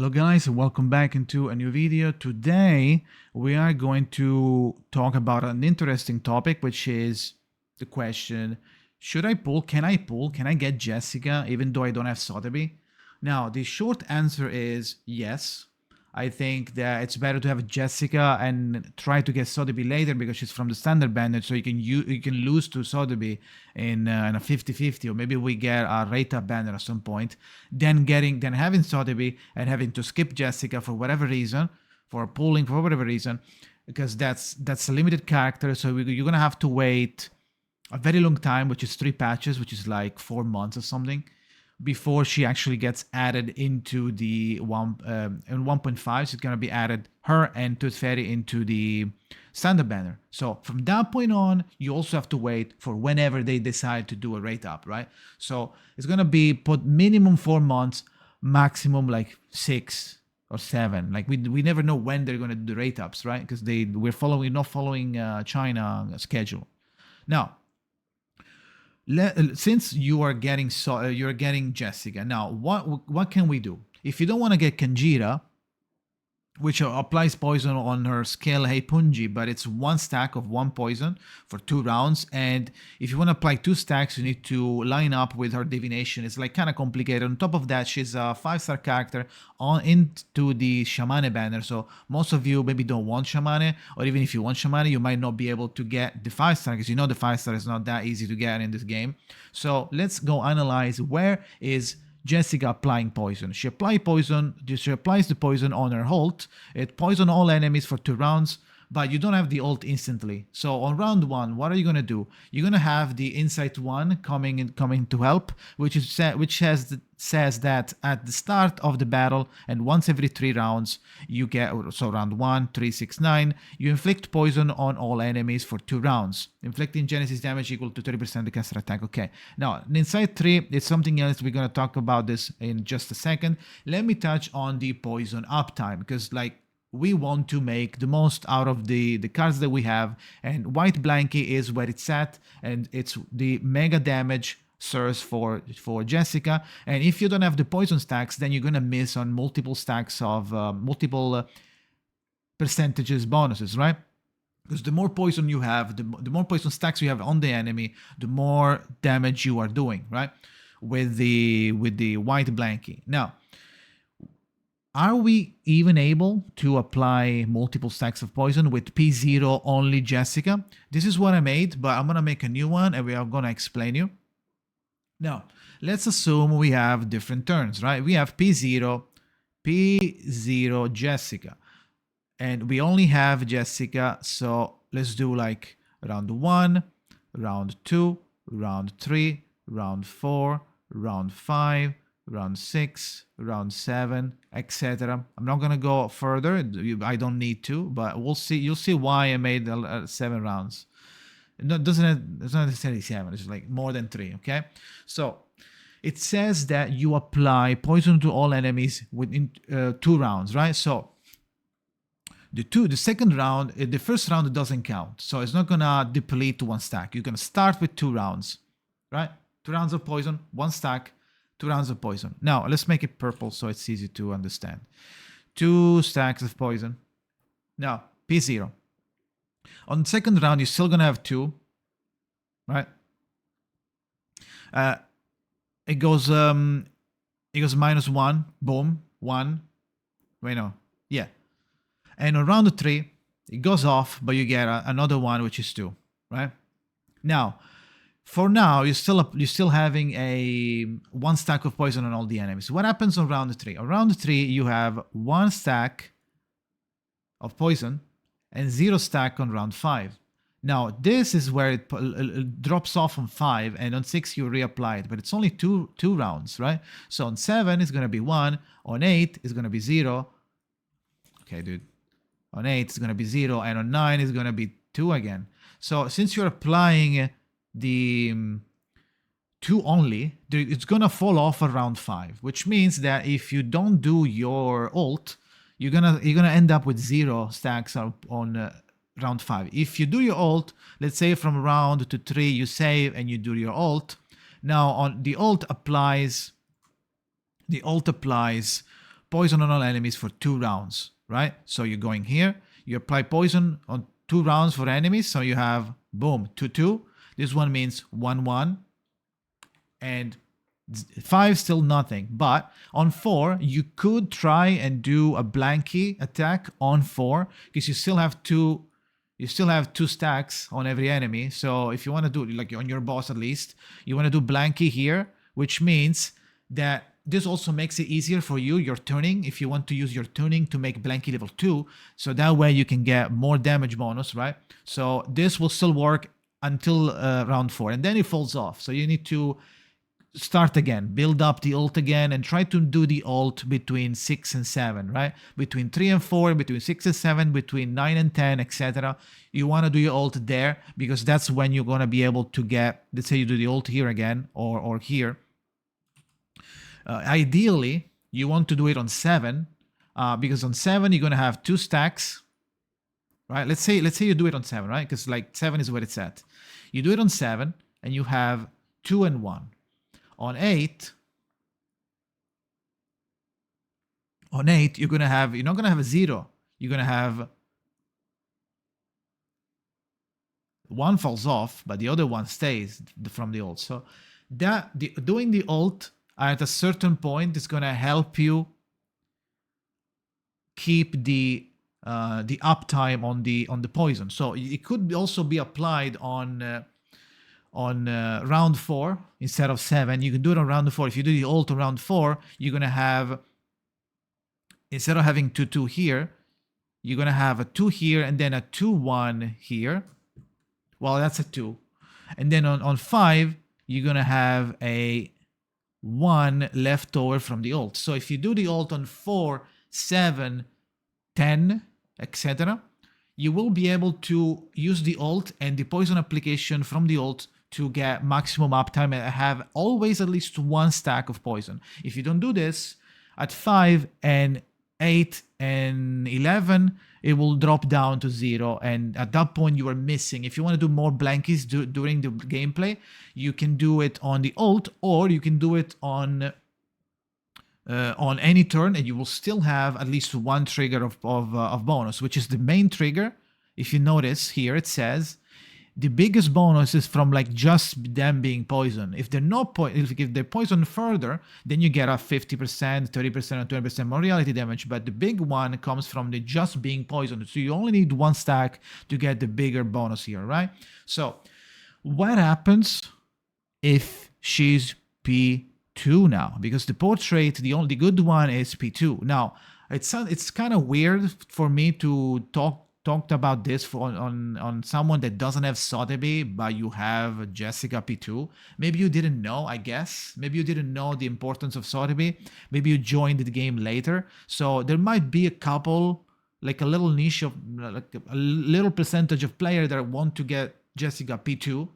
Hello guys and welcome back into a new video. Today we are going to talk about an interesting topic, which is the question, should I pull, can I get Jessica even though I don't have SOTHEBY? Now the short answer is yes. I think that it's better to have Jessica and try to get SOTHEBY later because she's from the standard bandit, so you can lose to SOTHEBY in a 50-50, or maybe we get a rate up banner at some point. Then having SOTHEBY and having to skip Jessica for whatever reason, for pulling for whatever reason, because that's a limited character, so you're gonna have to wait a very long time, which is 3 patches, which is like 4 months or something, before she actually gets added into the 1.5. She's going to be added, her and Tooth Fairy, into the standard banner. So from that point on, you also have to wait for whenever they decide to do a rate up, right? So it's going to be put minimum 4 months, maximum like 6 or 7. Like we never know when they're going to do the rate ups, right? Because we're not following China schedule. Now, since you're getting Jessica, now what can we do? If you don't want to get Kanjira, which applies poison on her skill Hey Punji, but it's 1 stack of 1 poison for 2 rounds, and if you want to apply 2 stacks, you need to line up with her divination. It's like kind of complicated. On top of that, she's a 5-star character into the Shamane banner, so most of you maybe don't want Shamane, or even if you want Shamane, you might not be able to get the 5-star, because you know the 5-star is not that easy to get in this game. So let's go analyze where is Jessica applying poison. She applies the poison on her ult. It poisons all enemies for 2 rounds, but you don't have the ult instantly. So on round 1, what are you gonna do? You're gonna have the Insight 1 coming to help, which says that at the start of the battle and once every 3 rounds, you get, so round 1, 3, 6, 9, you inflict poison on all enemies for 2 rounds. Inflicting Genesis damage equal to 30% the caster attack. Okay, now Insight 3 is something else. We're gonna talk about this in just a second. Let me touch on the poison uptime, because like, we want to make the most out of the cards that we have, and White Blankie is where it's at, and it's the mega damage source for Jessica. And if you don't have the poison stacks, then you're gonna miss on multiple stacks of multiple percentages bonuses, right? Because the more poison you have, the more poison stacks you have on the enemy, the more damage you are doing, right? With the White Blankie. Now, are we even able to apply multiple stacks of poison with P0 only Jessica? This is what I made, but I'm going to make a new one and we are going to explain you. Now, let's assume we have different turns, right? We have P0 Jessica, and we only have Jessica, so let's do like round 1, round 2, round 3, round 4, round 5, round 6, round 7, etc. I'm not gonna go further. I don't need to, but we'll see. You'll see why I made 7 rounds. It's not necessarily 7. It's like more than 3. Okay, so it says that you apply poison to all enemies within 2 rounds, right? So the second round, the first round, it doesn't count, so it's not gonna deplete 1 stack. You're gonna start with 2 rounds, right? 2 rounds of poison, 1 stack. 2 rounds of poison. Now, let's make it purple so it's easy to understand. 2 stacks of poison. Now, P0. On the second round, you're still going to have 2, right? It goes -1, boom, 1. Wait, no. Yeah. And on round 3, it goes off, but you get another 1, which is 2, right? Now, for now, you're still having a 1 stack of poison on all the enemies. What happens on round 3? On round 3, you have 1 stack of poison and 0 stack on round 5. Now, this is where it drops off on 5, and on 6 you reapply it, but it's only two rounds, right? So on 7 it's going to be 1, on 8 it's going to be 0. Okay, dude. On 8 it's going to be 0, and on 9 it's going to be 2 again. So since you're applying the 2 only, it's gonna fall off around 5, which means that if you don't do your ult, you're gonna end up with 0 stacks on round 5. If you do your ult, let's say from round to 3 you save and you do your ult. Now on the ult applies poison on all enemies for 2 rounds, right? So you're going here, you apply poison on 2 rounds for enemies, so you have, boom, 2-2. This one means 1-1, and 5 still nothing. But on 4, you could try and do a blanky attack on 4, because you still have 2 stacks on every enemy. So if you want to do, like on your boss at least, you want to do blanky here, which means that this also makes it easier for you, your tuning, if you want to use your tuning to make blanky level 2. So that way you can get more damage bonus, right? So this will still work until round 4, and then it falls off. So you need to start again, build up the ult again, and try to do the ult between 6 and 7, right? Between 3 and 4, between 6 and 7, between 9 and 10, etc. You want to do your ult there, because that's when you're going to be able to get, let's say you do the ult here again, or here. Ideally, you want to do it on 7, because on 7 you're going to have 2 stacks, right? Let's say you do it on 7, right? Because like 7 is where it's at. You do it on 7, and you have 2 and 1. On 8, you're not gonna have a 0. You're gonna have 1 falls off, but the other one stays from the ult. So doing the ult at a certain point is gonna help you keep the uptime on the poison. So it could also be applied on round 4 instead of 7. You can do it on round 4. If you do the ult on round 4, you're going to have, instead of having 2-2 here, you're going to have a 2 here and then a 2-1 here. Well, that's a 2. And then on 5, you're going to have a 1 left over from the ult. So if you do the ult on 4, 7, 10, etc., you will be able to use the ult and the poison application from the ult to get maximum uptime and have always at least 1 stack of poison. If you don't do this, at 5 and 8 and 11, it will drop down to 0, and at that point you are missing. If you want to do more blankies during the gameplay, you can do it on the ult, or you can do it on any turn, and you will still have at least 1 trigger of bonus, which is the main trigger. If you notice here, it says the biggest bonus is from like just them being poisoned. If they're not if they're poisoned further, then you get a 50%, 30%, and 20% more reality damage. But the big one comes from the just being poisoned. So you only need 1 stack to get the bigger bonus here, right? So what happens if she's P2 now? Because the portrait, the only good one is P2. Now it's kind of weird for me to talked about this on someone that doesn't have SOTHEBY, but you have Jessica P2. Maybe you didn't know, I guess. Maybe you didn't know the importance of SOTHEBY. Maybe you joined the game later. So there might be a couple, like a little niche of, like a little percentage of players that want to get Jessica P2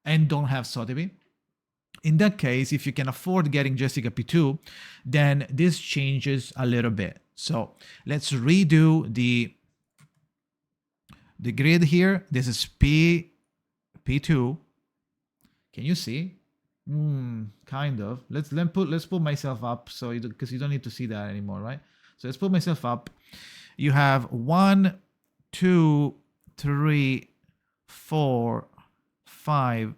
and don't have SOTHEBY. In that case, if you can afford getting Jessica P2, then this changes a little bit. So let's redo the grid here. This is P2. Can you see? Kind of. Let's put myself up, so because you don't need to see that anymore, right? So let's put myself up. You have 1, 2, 3, 4, 5,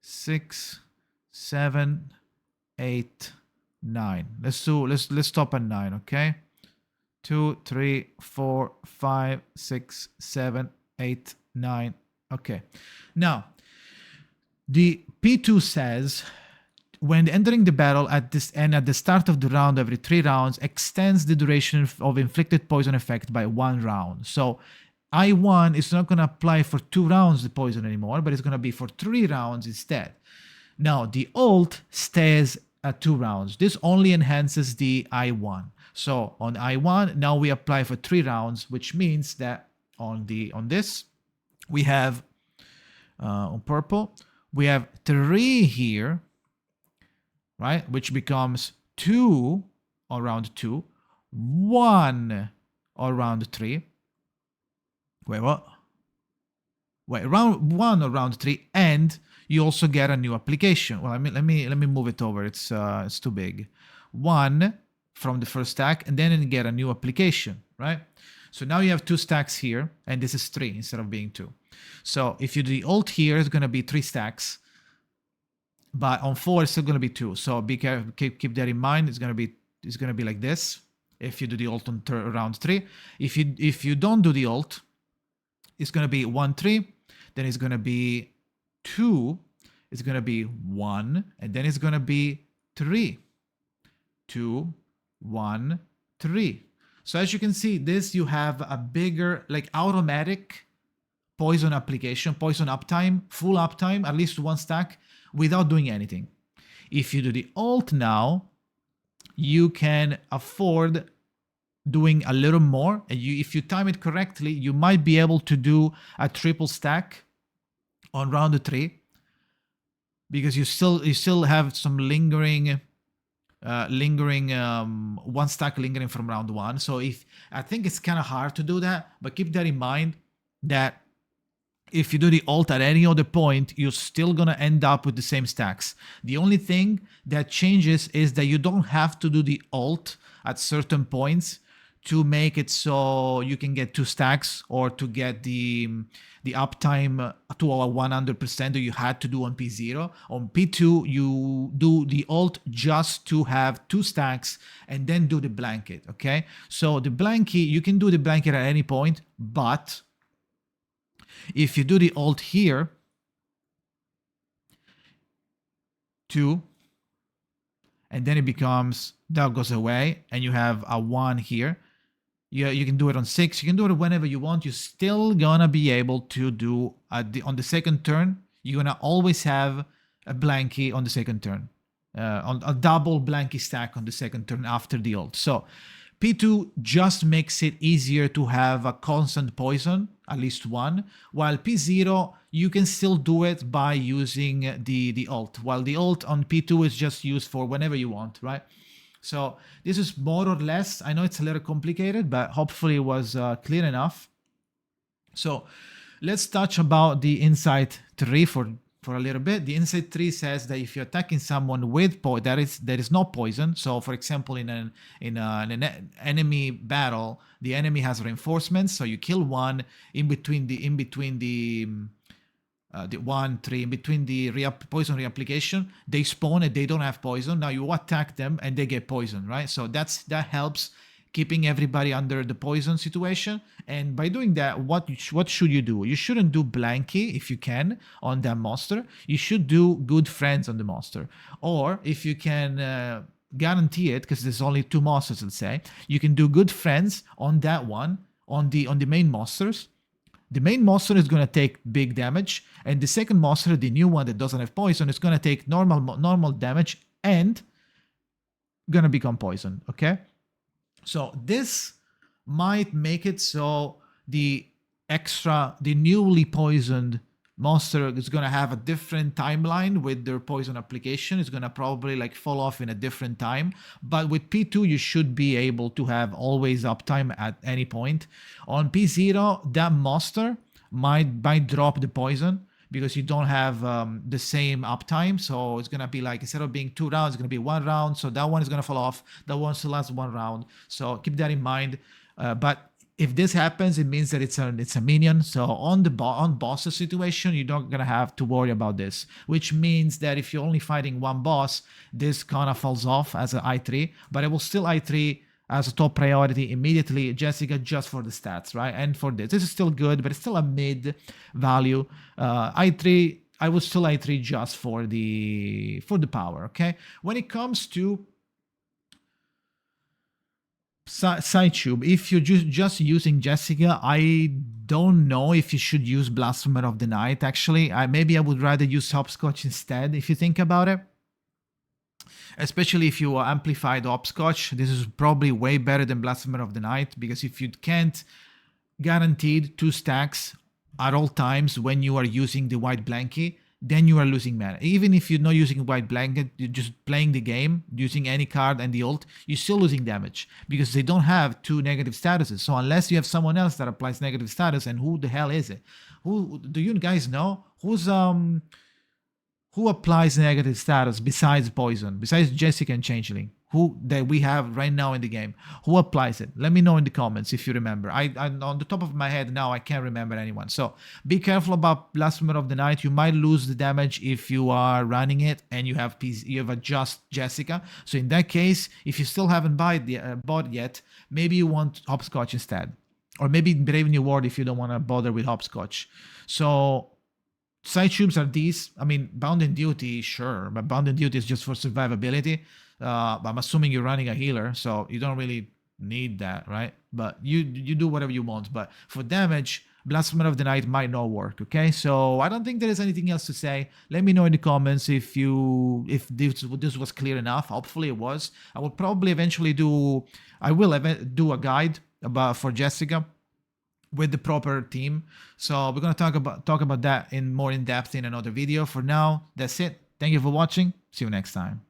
6, 7, 8, 9. Let's stop at 9, okay? 2, 3, 4, 5, 6, 7, 8, 9. Okay. Now, the P2 says when entering the battle at the start of the round every 3 rounds extends the duration of inflicted poison effect by 1 round. So I1 is not going to apply for 2 rounds the poison anymore, but it's going to be for 3 rounds instead. Now, the ult stays at 2 rounds. This only enhances the I1. So on I1, now we apply for 3 rounds, which means that on this, we have, on purple, we have 3 here, right? Which becomes 2 on round 2, 1 on round 3. Wait, what? Wait, round 1 or round 3, and you also get a new application. Well, let me move it over. It's too big. 1 from the first stack, and then you get a new application, right? So now you have 2 stacks here, and this is 3 instead of being 2. So if you do the alt here, it's going to be 3 stacks, but on 4 it's still going to be 2. So be careful, keep that in mind. It's going to be like this if you do the alt on round 3. If you don't do the alt, it's going to be 1 3, then it's going to be 2, it's going to be 1, and then it's going to be 3. 2 1 3. So as you can see, this you have a bigger, like, automatic poison application, poison uptime, full uptime, at least 1 stack, without doing anything. If you do the alt now, you can afford doing a little more, and if you time it correctly, you might be able to do a triple stack on round 3, because you still have some lingering 1 stack lingering from round 1. So I think it's kind of hard to do that, but keep that in mind that if you do the alt at any other point, you're still going to end up with the same stacks. The only thing that changes is that you don't have to do the alt at certain points to make it so you can get 2 stacks, or to get the uptime to a 100% that you had to do on P0. On P2, you do the alt just to have 2 stacks and then do the blanket, okay? So the blanket, you can do the blanket at any point, but if you do the alt here, 2, and then it becomes, that goes away, and you have a 1 here. You can do it on 6. You can do it whenever you want. You're still gonna be able to do on the second turn. You're gonna always have a blankie on the second turn, on a double blankie stack on the second turn after the alt. So P2 just makes it easier to have a constant poison, at least 1, while P0 you can still do it by using the alt, while the alt on P2 is just used for whenever you want, right? So this is more or less, I know it's a little complicated, but hopefully it was clear enough. So let's touch about the insight 3 for a little bit. The insight 3 says that if you're attacking someone with that is not poison, so for example in an enemy battle, the enemy has reinforcements, so you kill 1 in between the 1 3 in between the poison reapplication, they spawn and they don't have poison. Now you attack them and they get poison, right? So that helps keeping everybody under the poison situation. And by doing that, what should you do? You shouldn't do blankie if you can on that monster. You should do good friends on the monster, or if you can guarantee it, because there's only 2 monsters, let's say, you can do good friends on that one, on the main monsters. The main monster is going to take big damage, and the second monster, the new one that doesn't have poison, is going to take normal damage and going to become poison, okay? So this might make it so the newly poisoned monster is going to have a different timeline with their poison application. It's going to probably like fall off in a different time. But with P2, you should be able to have always uptime at any point. On P0, that monster might drop the poison because you don't have the same uptime. So it's going to be like, instead of being 2 rounds, it's going to be 1 round. So that one is going to fall off. That one still lasts 1 round. So keep that in mind. But if this happens, it means that it's a minion. So on boss situation, you're not gonna have to worry about this. Which means that if you're only fighting 1 boss, this kind of falls off as an I3, but it will still I3 as a top priority immediately, Jessica, just for the stats, right? And for this is still good, but it's still a mid value. I3, I would still I3 just for the power. Okay, when it comes to side tube, if you're just using Jessica, I don't know if you should use Blasphemer of the Night. Actually, maybe I would rather use Hopscotch instead, if you think about it. Especially if you amplified Hopscotch, this is probably way better than Blasphemer of the Night, because if you can't guaranteed 2 stacks at all times when you are using the white blankie, then you are losing mana. Even if you're not using white blanket, you're just playing the game, using any card and the ult, you're still losing damage because they don't have 2 negative statuses. So unless you have someone else that applies negative status, and who the hell is it? Who do you guys know? Who applies negative status besides poison, besides Jessica and Changeling? who that we have right now in the game. Who applies it? Let me know in the comments if you remember. I on the top of my head now I can't remember anyone. So be careful about Blasphemer of the Night. You might lose the damage if you are running it and you have a just Jessica. So in that case, if you still haven't bought yet, maybe you want Hopscotch instead. Or maybe Brave New World if you don't want to bother with Hopscotch. So side tubes are these. I mean, Bound in Duty, sure, but Bound in Duty is just for survivability. I'm assuming you're running a healer, so you don't really need that, right? But you do whatever you want. But for damage, Blasphemer of the Night might not work, okay? So I don't think there is anything else to say. Let me know in the comments if this was clear enough. Hopefully it was. I will probably eventually do a guide for Jessica with the proper team. So we're gonna talk about that more in depth in another video. For now, that's it. Thank you for watching. See you next time.